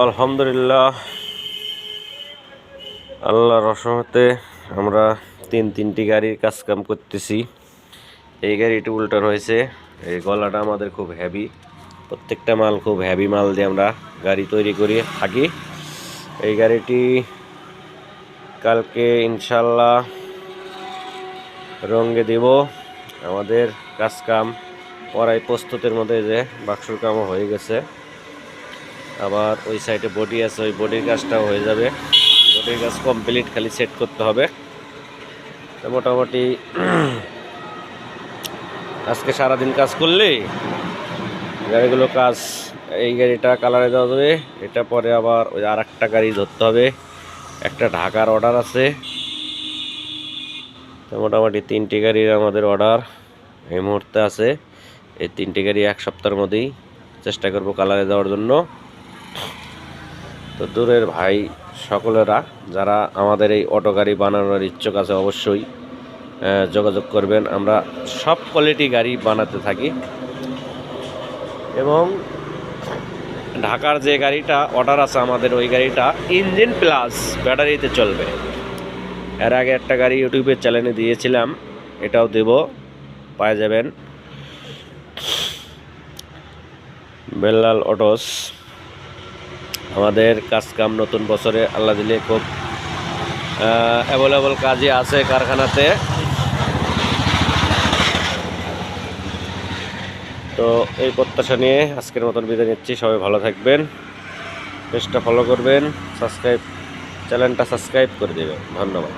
আলহামদুলিল্লাহ, আল্লাহর রহমতে আমরা তিনটি গাড়ির কাজ কাম করতেছি। এই গাড়িটি উল্টানো হয়েছে। এই গলাটা আমাদের খুব হেভি, প্রত্যেকটা মাল খুব হেভি মাল দিয়ে আমরা গাড়ি তৈরি করে থাকি। এই গাড়িটি কালকে ইনশাল্লাহ রঙে দিব। আমাদের কাজ কাম পরাই প্রস্তুতের মধ্যে, যে বাক্সর কামও হয়ে গেছে। আবার ওই সাইডে বডি আছে, ওই বডির কাজটাও হয়ে যাবে। বডির কাজ কমপ্লিট, খালি সেট করতে হবে। তো মোটামুটি আজকে সারাদিন কাজ করলে গাড়িগুলো কাজ, এই গাড়িটা কালারে দেওয়া যাবে। এটা পরে আবার ওই আর একটা গাড়ি ধরতে হবে, একটা ঢাকার অর্ডার আছে। তো মোটামুটি 3টি গাড়ির আমাদের অর্ডার এই মুহূর্তে আছে। এই 3টি গাড়ি এক সপ্তাহের মধ্যেই চেষ্টা করব কালারে দেওয়ার জন্য। তো দূরের ভাই সকলেরা যারা আমাদের এই অটো গাড়ি বানানোর ইচ্ছুক আছে, অবশ্যই যোগাযোগ করবেন। আমরা সব কোয়ালিটি গাড়ি বানাতে থাকি, এবং ঢাকার যে গাড়িটা অর্ডার আছে আমাদের, ওই গাড়িটা ইঞ্জিন প্লাস ব্যাটারিতে চলবে। এর আগে একটা গাড়ি ইউটিউবের চ্যানেলে দিয়েছিলাম, এটাও দেব, পাওয়া যাবেন। বেল্লাল অটোস। আমাদের কাজ কাম নতুন বছরে আল্লাহ দিলে খুব অ্যাভেলেবল কাজই আছে কারখানাতে। তো এই প্রত্যাশা নিয়ে আজকের মতন বিদায় নিচ্ছি। সবাই ভালো থাকবেন, পেজটা ফলো করবেন, চ্যানেলটা সাবস্ক্রাইব করে দেবেন। ধন্যবাদ।